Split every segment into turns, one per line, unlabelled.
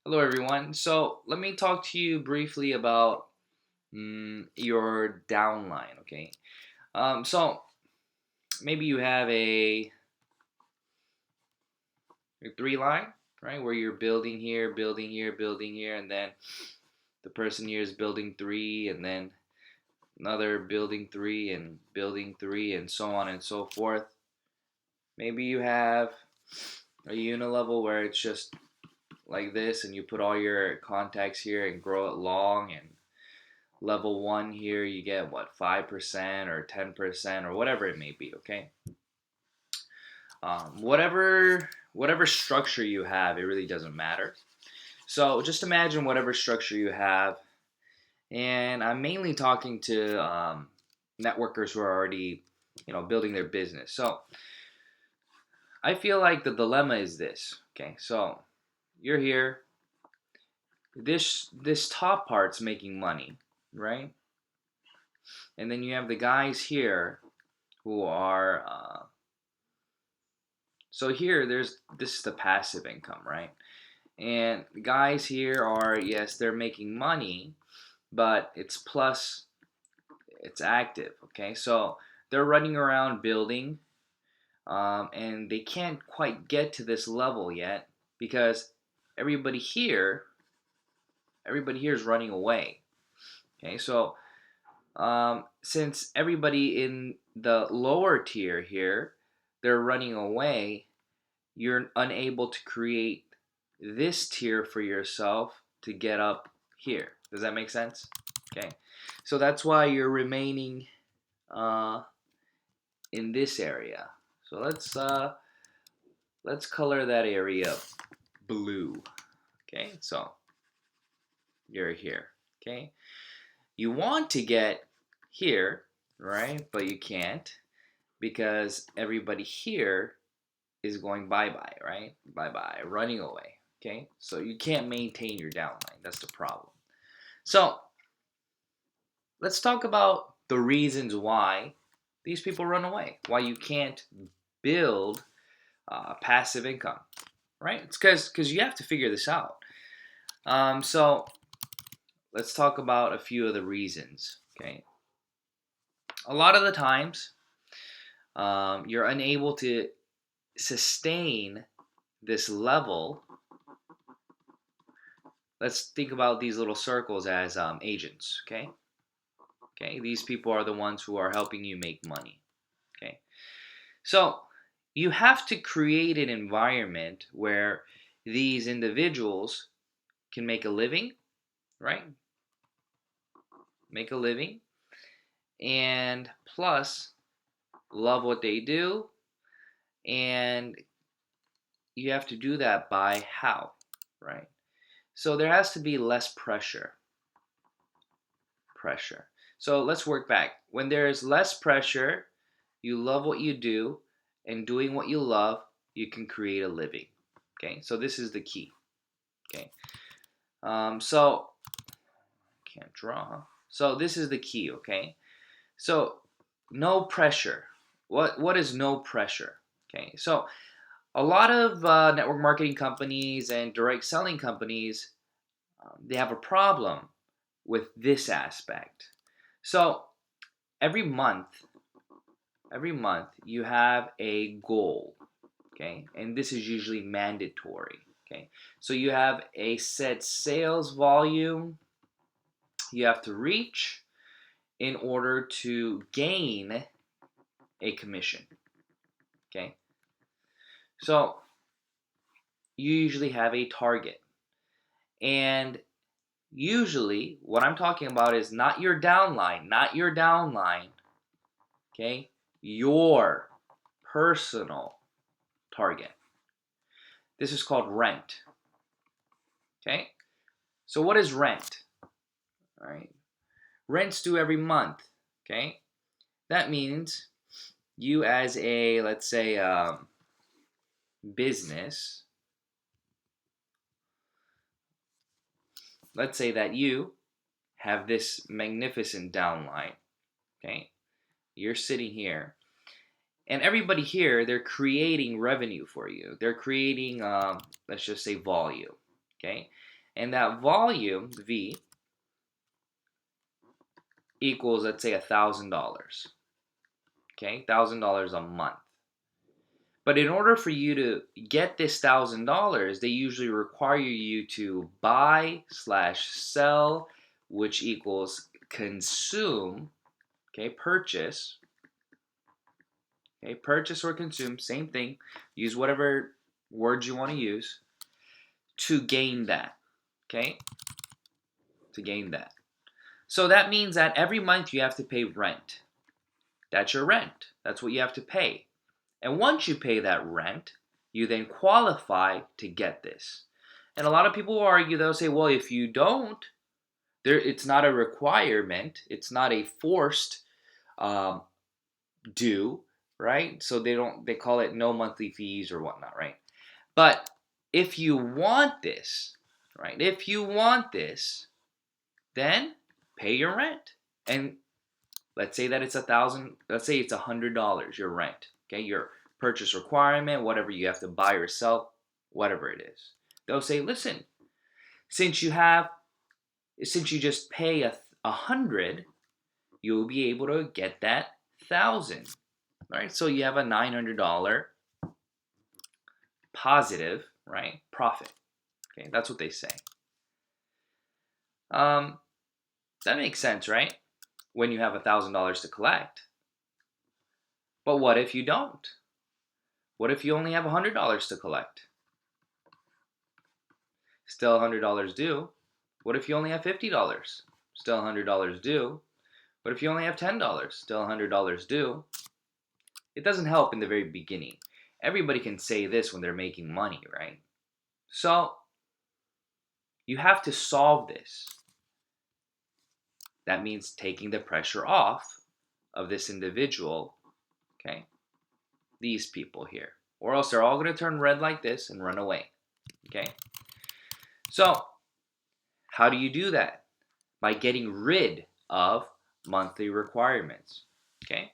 Hello, everyone. So let me talk to you briefly about your downline. Okay. So maybe you have a three line, right, where you're building here, building here, building here, and then the person here is building three, and then another building three, and so on and so forth. Maybe you have a unilevel where it's just like this, and you put all your contacts here and grow it long and level one here you get what 5% or 10% or whatever it may be. Okay. Whatever structure you have, it really doesn't matter. So just imagine whatever structure you have, and I'm mainly talking to networkers who are already building their business. So I feel like the dilemma is this. Okay, so you're here, this top part's making money, right? And then you have the guys here who are so here, this is the passive income, right? And the guys here are, yes, they're making money, but it's active. Okay, so they're running around building, and they can't quite get to this level yet because everybody here, everybody here is running away. Okay, so since everybody in the lower tier here, they're running away, you're unable to create this tier for yourself to get up here. Does that make sense? Okay, so that's why you're remaining uh, in this area. So let's color that area blue. Okay, so you're here. Okay, you want to get here, right? But you can't because everybody here is going bye bye, right? Bye bye, running away. Okay, so you can't maintain your downline. That's the problem. So let's talk about the reasons why these people run away. Why you can't build passive income, right? It's because you have to figure this out. So let's talk about a few of the reasons. Okay, a lot of the times you're unable to sustain this level. Let's think about these little circles as agents. Okay, these people are the ones who are helping you make money. Okay, so you have to create an environment where these individuals can make a living, right? Make a living, and plus love what they do, and you have to do that by how, right? So there has to be less pressure. So let's work back. When there's less pressure, you love what you do, and doing what you love, you can create a living. Okay, so this is the key. Okay, so can't draw. So this is the key. Okay, so no pressure. What is no pressure? Okay, so a lot of network marketing companies and direct selling companies, they have a problem with this aspect. So every month, every month you have a goal, okay, and this is usually mandatory. Okay, so you have a set sales volume you have to reach in order to gain a commission. Okay, so you usually have a target, and usually what I'm talking about is not your downline, okay, your personal target. This is called rent. Okay, so what is rent? All right, rent's due every month. Okay, that means you as a, let's say, business, let's say that you have this magnificent downline. Okay, you're sitting here, and everybody here, they're creating revenue for you. They're creating let's just say volume. Okay, And that volume, V, equals, let's say, $1,000. Okay, $1,000 a month. But in order for you to get this $1,000, they usually require you to buy/sell, which equals consume, okay, purchase, okay, purchase or consume, same thing. Use whatever words you want to use to gain that, okay, to gain that. So that means that every month you have to pay rent. That's your rent. That's what you have to pay. And once you pay that rent, you then qualify to get this. And a lot of people will argue, they'll say, well, if you don't, it's not a requirement. It's not a forced due, right? So they call it no monthly fees or whatnot, right? But if you want this, right? If you want this, then pay your rent. And let's say that it's let's say it's $100, your rent, okay? Your purchase requirement, whatever you have to buy or sell, whatever it is. They'll say, listen, since you just pay 100, you'll be able to get that 1,000, right? So you have a $900 positive, right, profit. Okay, that's what they say. That makes sense, right? When you have $1,000 to collect. But what if you don't? What if you only have $100 to collect? Still $100 due. What if you only have $50? Still $100 due. What if you only have $10? Still $100 due. It doesn't help in the very beginning. Everybody can say this when they're making money, right? So you have to solve this. That means taking the pressure off of this individual, okay? These people here. Or else they're all going to turn red like this and run away, okay? So how do you do that? By getting rid of monthly requirements, okay?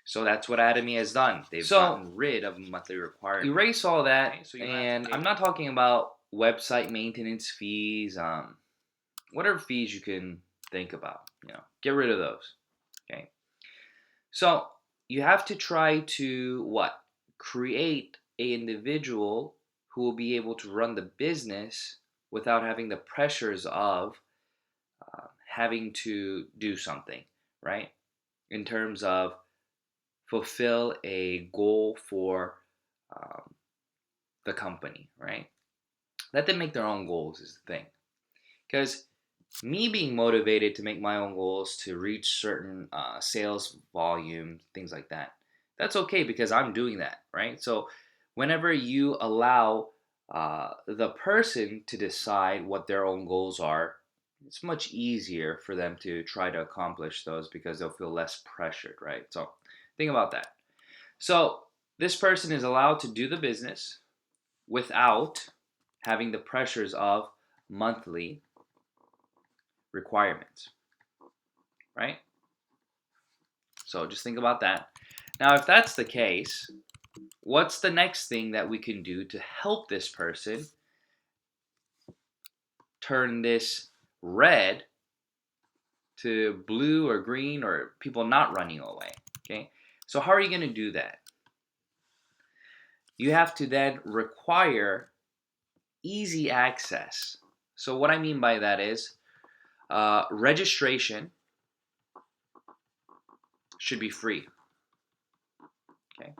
So that's what Atomy has done. They've gotten rid of monthly requirements. Erase all that, okay? So and I'm not talking about website maintenance fees, whatever fees you can think about, get rid of those, okay? So you have to try to what? Create an individual who will be able to run the business without having the pressures of having to do something, right? In terms of fulfill a goal for the company, right? Let them make their own goals is the thing. Because me being motivated to make my own goals, to reach certain sales volume, things like that, that's okay because I'm doing that, right? So whenever you allow the person to decide what their own goals are, it's much easier for them to try to accomplish those because they'll feel less pressured, right? So think about that. So this person is allowed to do the business without having the pressures of monthly requirements, right? So just think about that. Now, if that's the case, what's the next thing that we can do to help this person turn this red to blue or green or people not running away, okay? So how are you going to do that? You have to then require easy access. So what I mean by that is registration should be free. Okay.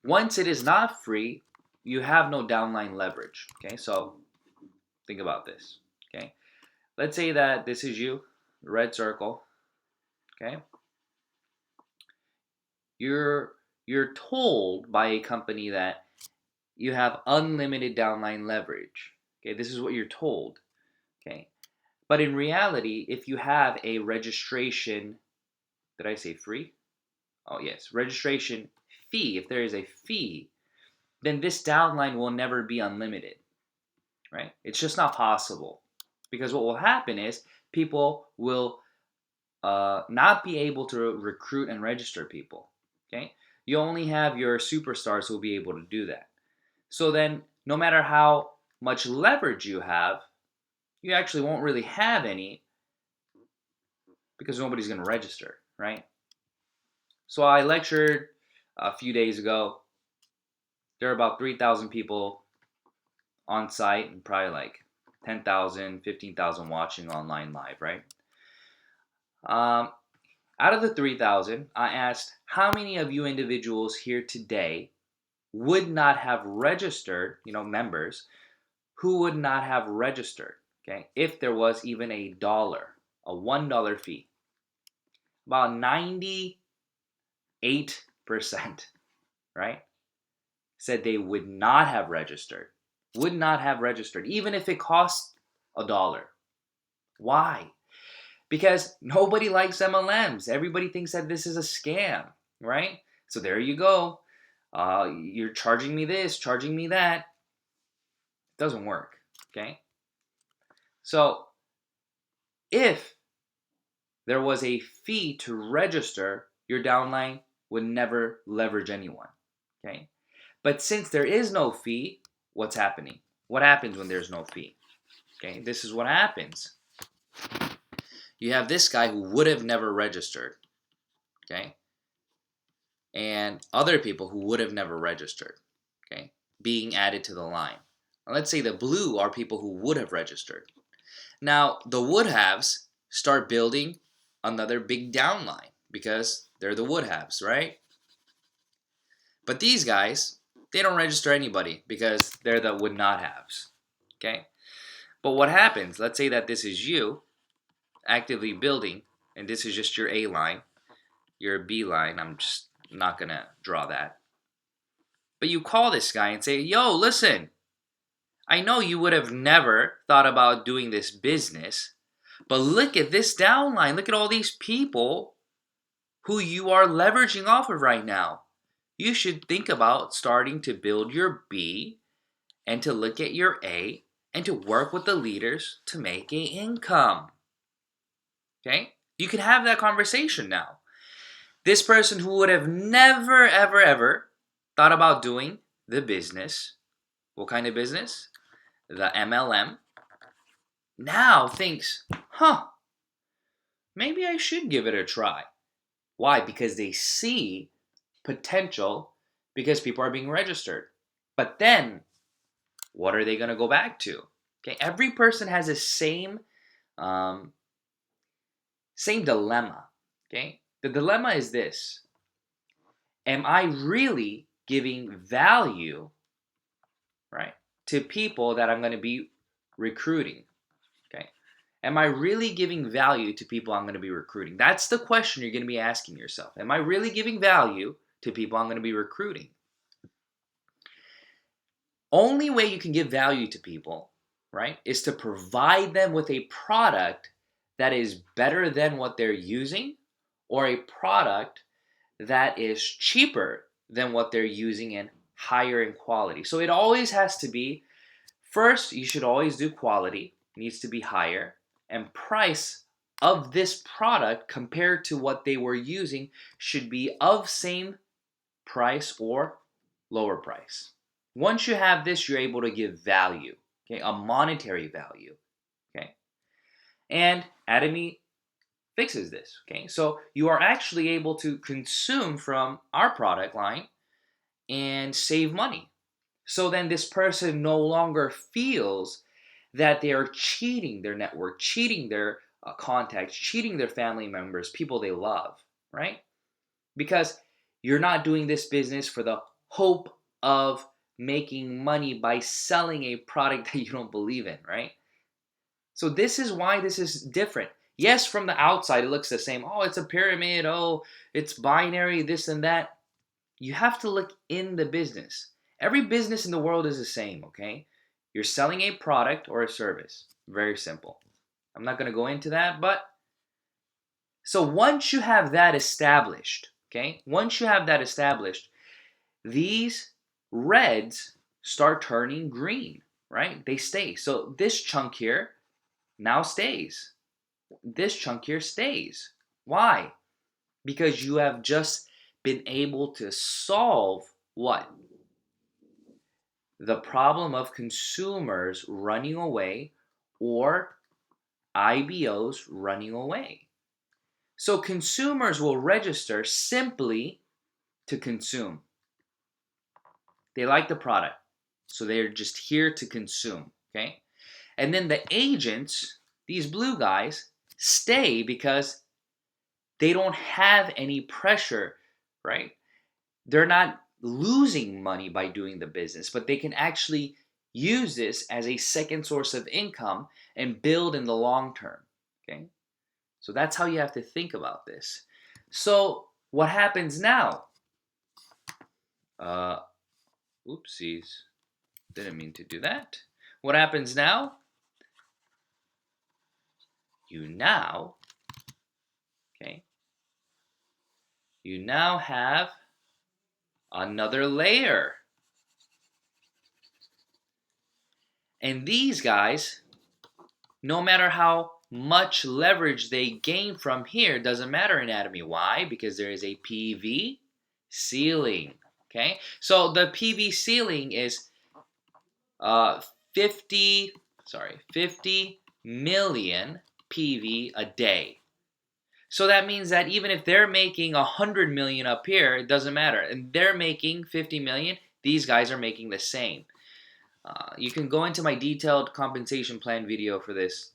Once it is not free, you have no downline leverage. Okay, so think about this. Okay, let's say that this is you, red circle. Okay, you're told by a company that you have unlimited downline leverage. Okay, this is what you're told. Okay, but in reality, if you have a registration, did I say free? Oh yes, registration fee. If there is a fee, then this downline will never be unlimited, right? It's just not possible because what will happen is people will not be able to recruit and register people. Okay, you only have your superstars who will be able to do that. So then, no matter how much leverage you have, you actually won't really have any because nobody's going to register, right? So I lectured a few days ago. There are about 3,000 people on site and probably like 10,000, 15,000 watching online live, right? Um, Out of the 3,000, I asked how many of you individuals here today would not have registered, members, who would not have registered, okay, if there was even a dollar, a $1 fee. About 98%, right, said they would not have registered. Would not have registered, even if it cost a dollar. Why? Because nobody likes MLMs. Everybody thinks that this is a scam, right? So there you go. You're charging me this, charging me that. It doesn't work, okay? So if there was a fee to register, your downline would never leverage anyone, okay? But since there is no fee, what's happening? What happens when there's no fee? Okay, this is what happens. You have this guy who would have never registered, okay? And other people who would have never registered, okay, being added to the line. Now, let's say the blue are people who would have registered. Now, the would haves start building another big downline because they're the would haves, right? But these guys, they don't register anybody because they're the would not haves, okay? But what happens, let's say that this is you actively building, and this is just your A line, your B line, I'm just not going to draw that. But you call this guy and say, yo, listen, I know you would have never thought about doing this business, but look at this downline. Look at all these people who you are leveraging off of right now. You should think about starting to build your B and to look at your A and to work with the leaders to make an income. Okay? You can have that conversation now. This person who would have never, ever, ever thought about doing the business, what kind of business? The MLM, now thinks, maybe I should give it a try. Why? Because they see potential because people are being registered. But then, what are they going to go back to? Okay, every person has the same dilemma. Okay, the dilemma is this: am I really giving value, right, to people that I'm going to be recruiting? Okay, am I really giving value to people I'm going to be recruiting? That's the question you're going to be asking yourself. Am I really giving value to people I'm going to be recruiting? Only way you can give value to people, right, is to provide them with a product that is better than what they're using, or a product that is cheaper than what they're using and higher in quality. So it always has to be, first, you should always do quality, it needs to be higher, and price of this product compared to what they were using should be of same price or lower price. Once you have this, you're able to give value, okay, a monetary value, okay? And Atomy fixes this, okay? So you are actually able to consume from our product line and save money. So then this person no longer feels that they are cheating their network, cheating their contacts, cheating their family members, people they love, right? Because you're not doing this business for the hope of making money by selling a product that you don't believe in, right? So this is why this is different. Yes, from the outside it looks the same. Oh, it's a pyramid. Oh, it's binary, this and that. You have to look in the business. Every business in the world is the same, okay? You're selling a product or a service. Very simple. I'm not going to go into that, but so once you have that established, okay? Once you have that established, these reds start turning green, right? They stay. So this chunk here now stays. This chunk here stays. Why? Because you have just been able to solve what? the problem of consumers running away or IBOs running away. So consumers will register simply to consume. They like the product, so they're just here to consume, okay? And then the agents, these blue guys, stay because they don't have any pressure, right? They're not losing money by doing the business, but they can actually use this as a second source of income and build in the long term, okay? So that's how you have to think about this. So what happens now? Oopsies. Didn't mean to do that. What happens now? Okay, you now have another layer. And these guys, no matter how much leverage they gain from here, doesn't matter in Atomy. Why? Because there is a PV ceiling. Okay, so the PV ceiling is 50 million PV a day. So that means that even if they're making 100 million up here, it doesn't matter. And they're making 50 million, these guys are making the same. You can go into my detailed compensation plan video for this.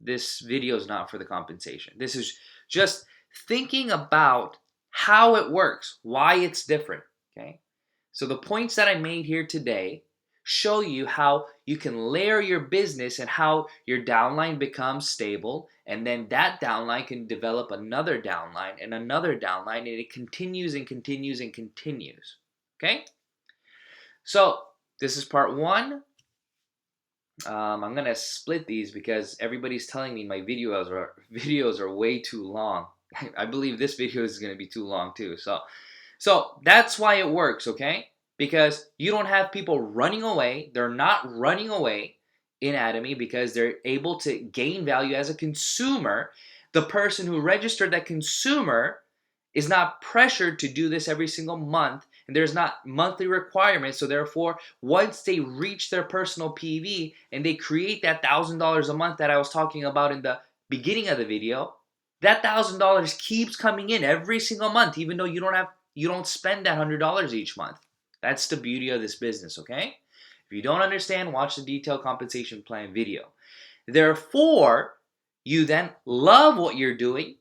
This video is not for the compensation. This is just thinking about how it works, why it's different, okay? So the points that I made here today show you how you can layer your business and how your downline becomes stable, and then that downline can develop another downline and another downline, and it continues and continues and continues, okay? So this is part one. I'm gonna split these because everybody's telling me my videos are way too long. I believe this video is gonna be too long too. So that's why it works, okay? Because you don't have people running away. They're not running away in Atomy because they're able to gain value as a consumer. The person who registered that consumer is not pressured to do this every single month, and there's not monthly requirements. So therefore, once they reach their personal PV and they create that $1,000 a month that I was talking about in the beginning of the video, that $1,000 keeps coming in every single month, even though you don't spend that $100 each month. That's the beauty of this business, okay? If you don't understand, watch the detailed compensation plan video. Therefore, you then love what you're doing,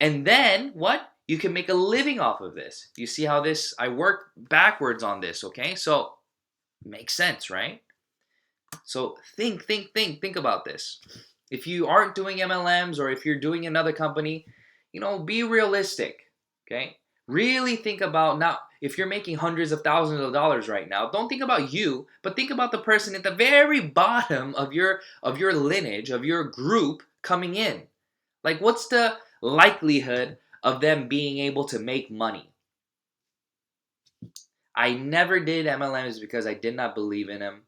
and then what? You can make a living off of this. You see how I work backwards on this, okay? So, makes sense, right? So think about this. If you aren't doing MLMs or if you're doing another company, be realistic, okay? Really think about, now, if you're making hundreds of thousands of dollars right now, don't think about you, but think about the person at the very bottom of your lineage, of your group coming in. Like, what's the likelihood of them being able to make money? I never did MLMs because I did not believe in them.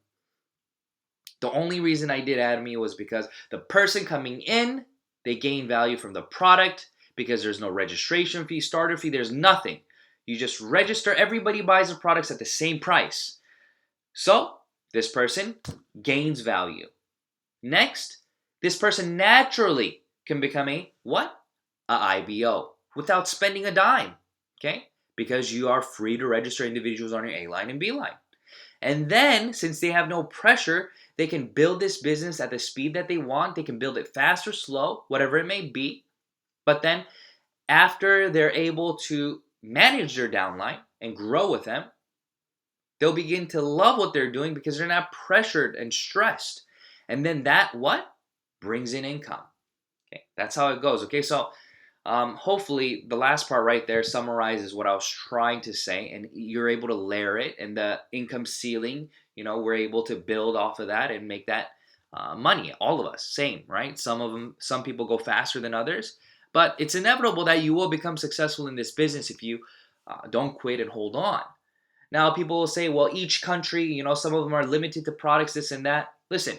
The only reason I did Atomy was because the person coming in, they gain value from the product because there's no registration fee, starter fee, there's nothing. You just register, everybody buys the products at the same price. So, this person gains value. Next, this person naturally can become a what? A IBO without spending a dime, okay? Because you are free to register individuals on your A line and B line. And then, since they have no pressure, they can build this business at the speed that they want. They can build it fast or slow, whatever it may be. But then, after they're able to manage their downline and grow with them, they'll begin to love what they're doing because they're not pressured and stressed. And then that what? Brings in income. Okay, that's how it goes. Okay, so hopefully the last part right there summarizes what I was trying to say, and you're able to layer it, and the income ceiling, we're able to build off of that and make that money. All of us, same, right? Some people go faster than others, but it's inevitable that you will become successful in this business if you don't quit and hold on. Now, people will say, well, each country, some of them are limited to products, this and that. Listen,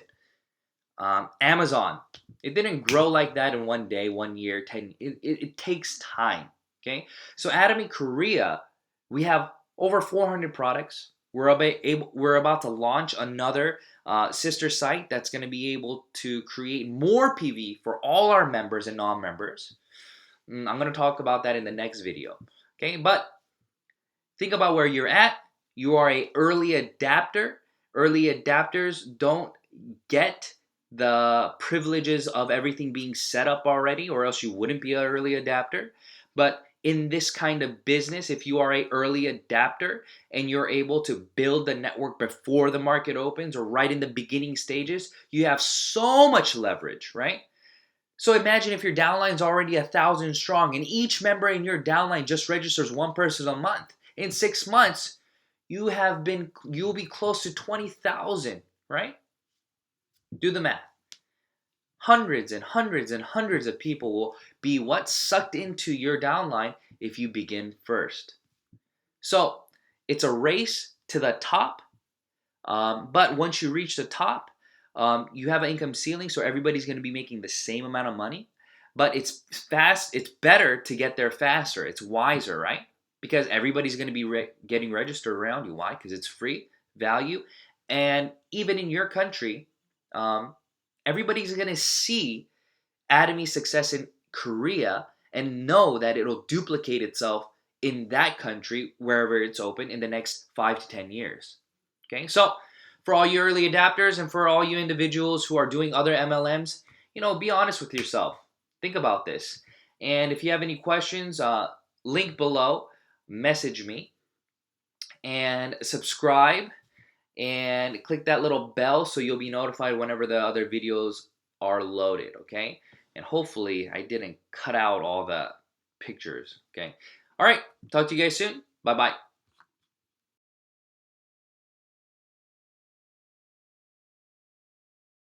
Amazon, it didn't grow like that in one day, 1 year, 10. It takes time, okay? So Atomy Korea, we have over 400 products. We're about to launch another sister site that's going to be able to create more PV for all our members and non-members. I'm going to talk about that in the next video. Okay, but think about where you're at. You are a early adapter. Early adapters don't get the privileges of everything being set up already, or else you wouldn't be an early adapter. But in this kind of business, if you are a early adapter and you're able to build the network before the market opens or right in the beginning stages, you have so much leverage, right? So imagine if your downline's already 1,000 strong and each member in your downline just registers one person a month. In 6 months, you'll be close to 20,000, right? Do the math. Hundreds and hundreds and hundreds of people will be sucked into your downline if you begin first. So it's a race to the top, but once you reach the top, you have an income ceiling, so everybody's going to be making the same amount of money. But it's better to get there faster. It's wiser, right? Because everybody's going to be getting registered around you. Why? Because it's free, value, and even in your country, everybody's going to see Atomy's success in Korea and know that it'll duplicate itself in that country wherever it's open in the next 5 to 10 years. Okay, so for all you early adapters and for all you individuals who are doing other MLMs, be honest with yourself. Think about this. And if you have any questions, link below, message me, and subscribe, and click that little bell so you'll be notified whenever the other videos are loaded, okay? And hopefully I didn't cut out all the pictures, okay? All right, talk to you guys soon. Bye-bye.